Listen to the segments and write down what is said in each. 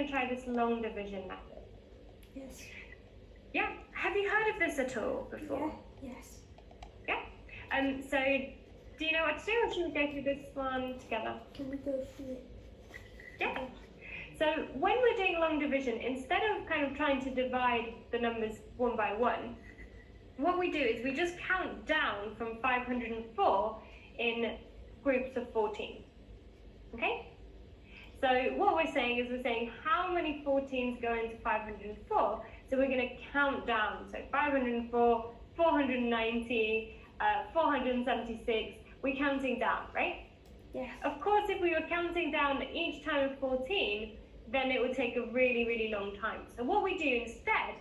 going to try this long division method. Yes. Yeah, have you heard of this at all before? Yeah. Yes. Yeah. So do you know what to do, or should we go through this one together? Can we go through it? Yeah. So when we're doing long division, instead of kind of trying to divide the numbers one by one, what we do is we just count down from 504 in groups of 14. Okay? So what we're saying is we're saying how many 14s go into 504. So we're going to count down. So 504, 490, 476. We're counting down, right? Yes. Of course, if we were counting down each time of 14, then it would take a really, really long time. So what we do instead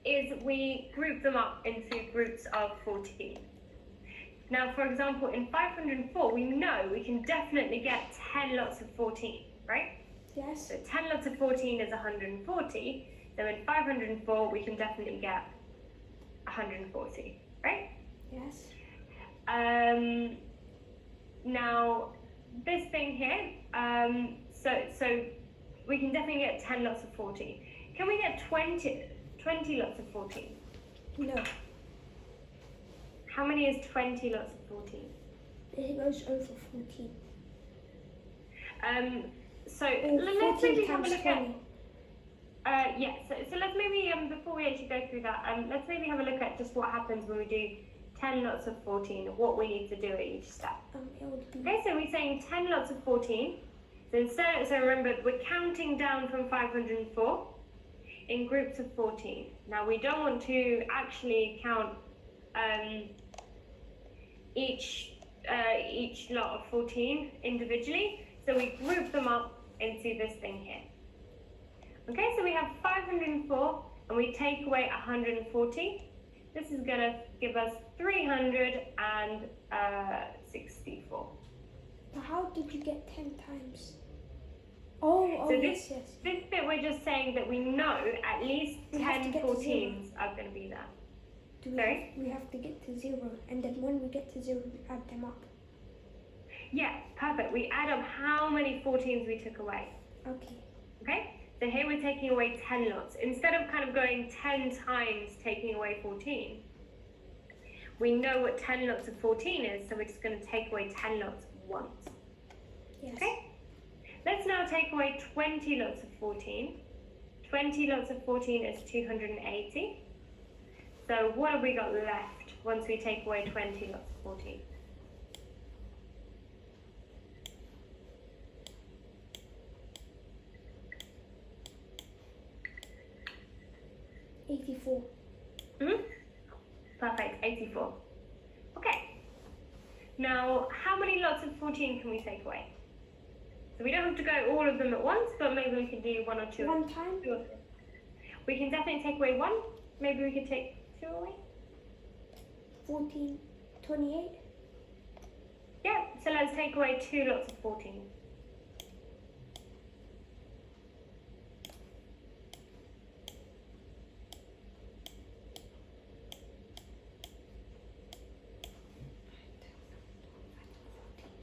is we group them up into groups of 14. Now, for example, in 504, we know we can definitely get 10 lots of 14, right? Yes. So 10 lots of 14 is 140. So in 504, we can definitely get 140, right? Yes. Now, this thing here, so we can definitely get 10 lots of 14. Can we get 20 lots of 14? No. How many is 20 lots of 14? It goes over 14. So Oh, let's 14 maybe have a times look 20. at. Yeah. So let's maybe before we actually go through that, let's maybe have a look at just what happens when we do 10 lots of 14. What we need to do at each step. It would be Okay. So we're saying 10 lots of 14. So remember, we're counting down from 504 in groups of 14. Now we don't want to actually count each lot of 14 individually, so we group them up into this thing here. Okay, so we have 504 and we take away 140. This is going to give us 364. But how did you get 10 times? Oh, So yes. this bit we're just saying that we know at least We have to 10 get to 14s are going to be there. Sorry? We have to get to 0, and then when we get to 0, we add them up. Yeah, perfect. We add up how many 14s we took away. Okay. Okay? So here we're taking away 10 lots. Instead of kind of going 10 times taking away 14, we know what 10 lots of 14 is, so we're just going to take away 10 lots once. Yes. Okay? Let's now take away 20 lots of 14. 20 lots of 14 is 280. So what have we got left once we take away 20 lots of 14? $84. Perfect, 84. Okay. Now, how many lots of 14 can we take away? So we don't have to go all of them at once, but maybe we can do one or two. One time? Two or three. We can definitely take away one. Maybe we could take two away. 14, 28. Yeah, so let's take away 2 lots of 14.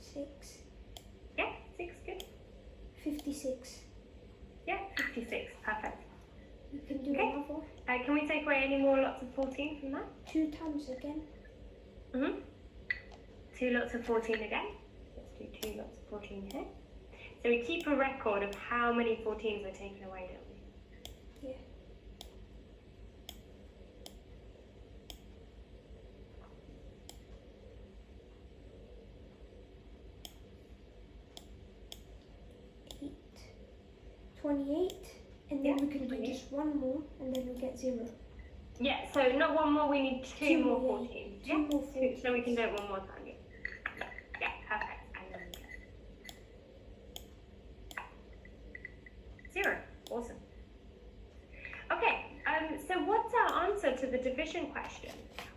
Six. Yeah, 6, good. 56. Yeah, 56, perfect. You can do Okay. another. Can we take away any more lots of 14 from that? 2 times again. 2 lots of 14 again. Let's do 2 lots of 14 here. So we keep a record of how many 14s are taken away, don't we? Yeah. Eight. 28. And then Yeah, we can do 28. just one more, and then we get 0. Yeah, so not one more, we need 2 more more, 14s. Two more 14. So we can do it one more time. Yeah, perfect. And then 0. Awesome. Okay, so what's our answer to the division question?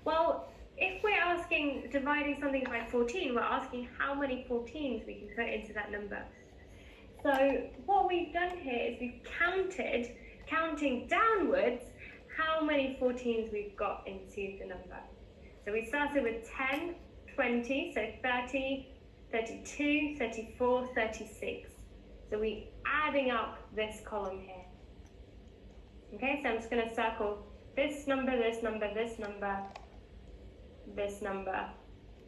Well, if we're asking, dividing something by 14, we're asking how many 14s we can put into that number. So what we've done here is we've counted, counting downwards, how many 14s we've got into the number. So we started with 10, 20, so 30, 32, 34, 36. So we're adding up this column here. Okay, so I'm just going to circle this number, this number, this number, this number,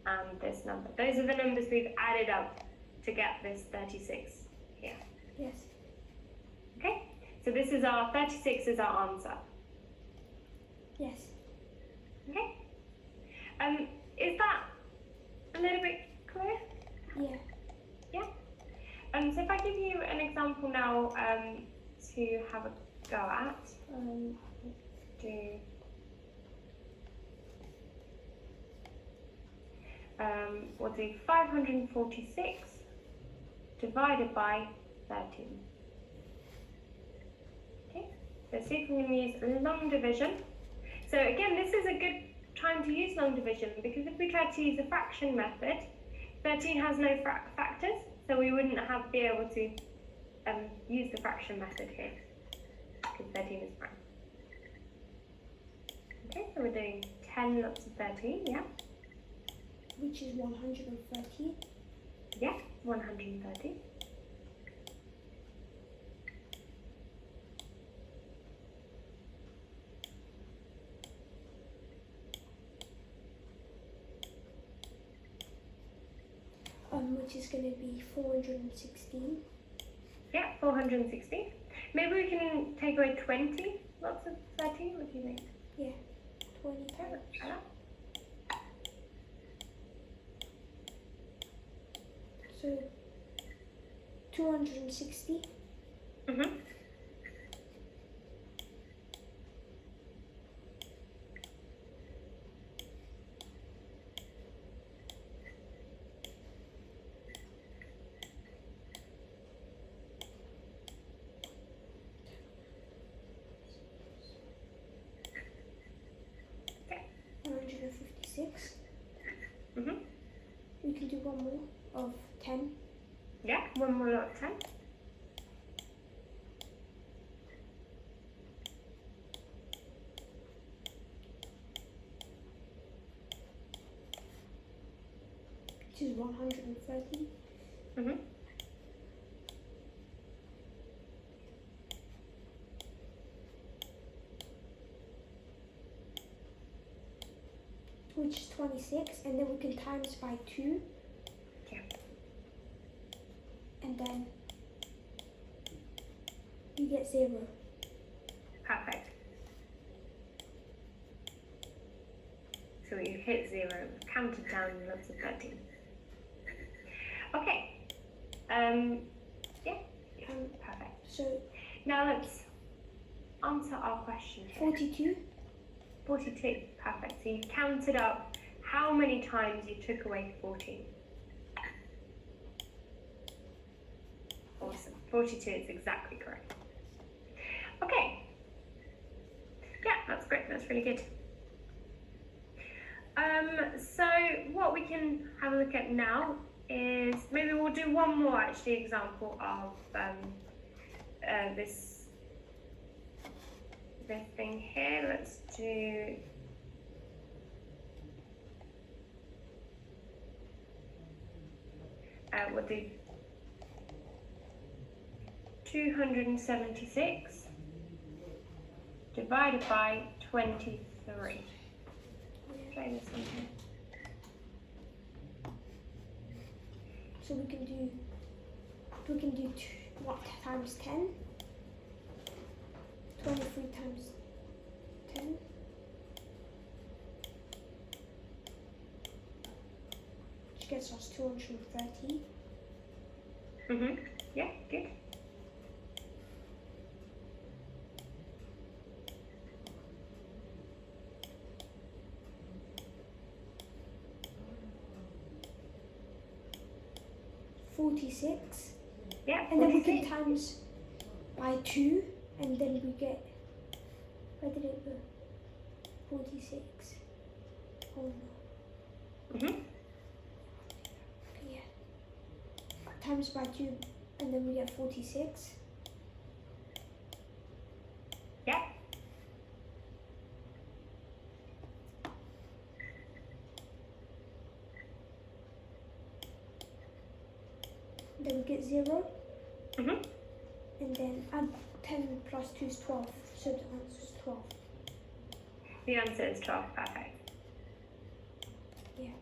and this number. Those are the numbers we've added up to get this 36 here. Yes. Okay, so this is our 36 is our answer. Yes. Okay, is that a little bit clear? Yeah. Yeah. So if I give you an example now to have a go at, we'll do 546 divided by 13. Okay, so see if we can use long division. So again, this is a good time to use long division because if we try to use the fraction method, 13 has no factors, so we wouldn't be able to use the fraction method here because 13 is prime. Okay, so we're doing 10 lots of 13, yeah? Which is 130. Yeah, 130. Which is going to be 416. Yeah, 416. Maybe we can take away 20 lots of 13, what do you think? Yeah, 20 Okay, times. let's try that. So 260. Mm-hmm. Okay. 156. Mm-hmm. We can do one more of 10. Yeah, one more lot of 10. Which is 130. Mm-hmm. Which is 26, and then we can times by 2. Yeah. And then you get 0. Perfect. So you hit 0, counted down lots of 13. Okay. Yeah, perfect. So Now let's answer our question here. 42. 42, perfect. So you counted up how many times you took away 14. Awesome. 42 is exactly correct. Okay. Yeah, that's great. That's really good. So what we can have a look at now is maybe we'll do one more actually example of this thing here. Let's do we'll do 276 divided by 23. Try this one here. So we can do what times 10? 23 times 10. Which gets us 230. Yeah, good. $46. Yeah, And then we 46. can times by 2, and then we get, where did it go? 46. Oh no. Mhm. Okay, yeah. Times by 2, and then we get 46. Yeah. Then we get 0. Mhm. And then add 10 plus 2 is 12. So the answer is 12. The answer is 12. Perfect. Yeah.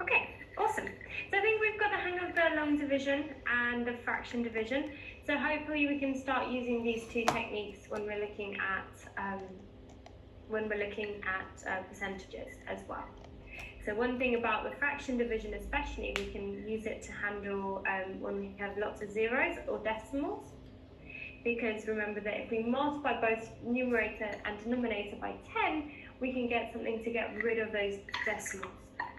Okay, awesome. So I think we've got the hang of the long division and the fraction division. So hopefully we can start using these two techniques when we're looking at percentages as well. So one thing about the fraction division especially, we can use it to handle when we have lots of zeros or decimals. Because remember that if we multiply both numerator and denominator by 10, we can get something to get rid of those decimals.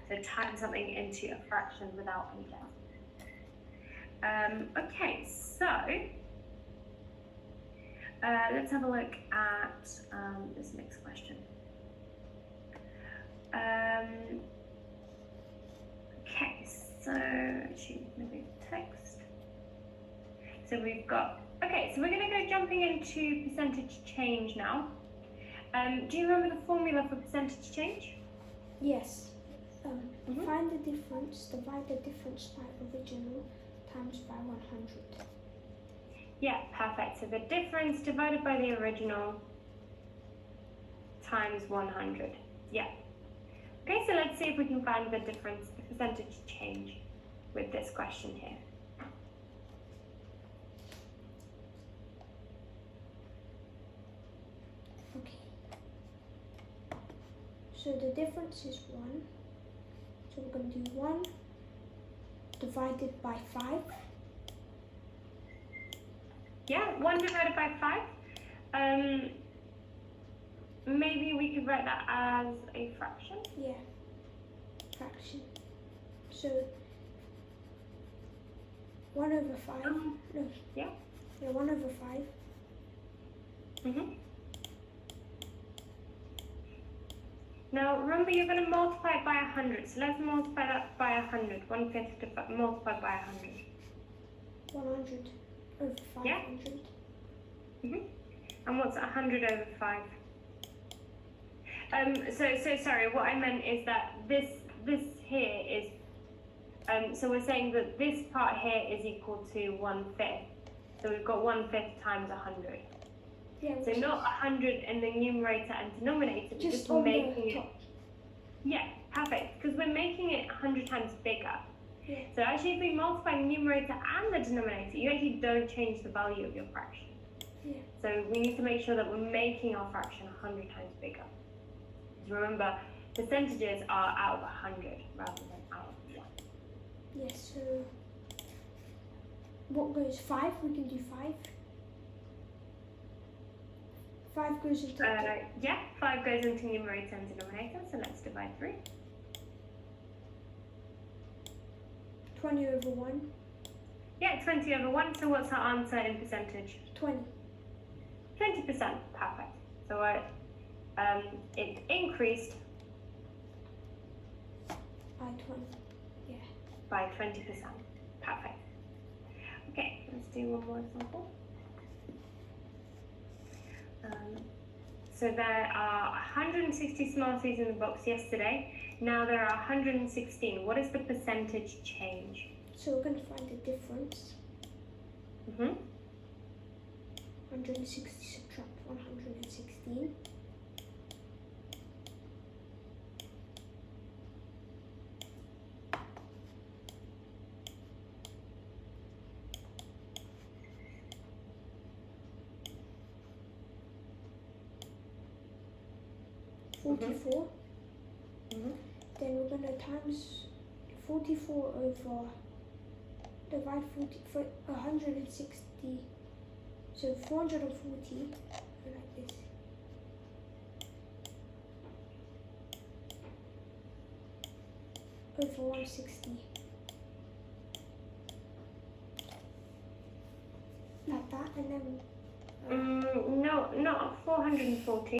So turn something into a fraction without any decimals. Okay, so let's have a look at this next question. Okay, so actually maybe text. So we've got, okay, so we're going to go jumping into percentage change now. Do you remember the formula for percentage change? Yes. Mhm. Find the difference, divide the difference by original times by 100. Yeah, perfect. So the difference divided by the original times 100. Yeah. Okay, so let's see if we can find the difference, the percentage change with this question here. Okay. So the difference is 1. So we're going to do 1 divided by 5. Yeah, 1 divided by 5. Maybe we could write that as a fraction. Yeah. Fraction. So 1 over 5. No. Yeah. Yeah, 1 over 5. Mhm. Now remember, you're going to multiply it by 100. So let's multiply that by 100. 1/5 multiplied by 100. 100 over 500. Yeah. Mhm. And what's 100 over 5? So sorry. What I meant is that this here is. So we're saying that this part here is equal to 1/5. So we've got 1/5 times 100. Yeah. So not 100 in the numerator and denominator. We're just on making the it. top. Yeah, perfect. Because we're making it 100 times bigger. Yeah. So actually, if we multiply the numerator and the denominator, you actually don't change the value of your fraction. Yeah. So we need to make sure that we're making our fraction 100 times bigger. Because remember, percentages are out of 100 rather than out of 1. Yes, so what goes 5? We can do 5. 5 goes into Yeah, 5 goes into numerator and denominator, so let's divide 3. 20 over 1. Yeah, 20 over 1, so what's our answer in percentage? 20. 20%, perfect. So it increased By 20. Yeah. by 20%, perfect. Okay, let's do one more example. So there are 160 Smarties in the box yesterday. Now there are 116. What is the percentage change? So we're going to find the difference. 160 subtract 116. Mhm. 44. Then we're going to times 44 over divide 40 for 160. So 440 like this. Over 160. Like that, and then No, not 440.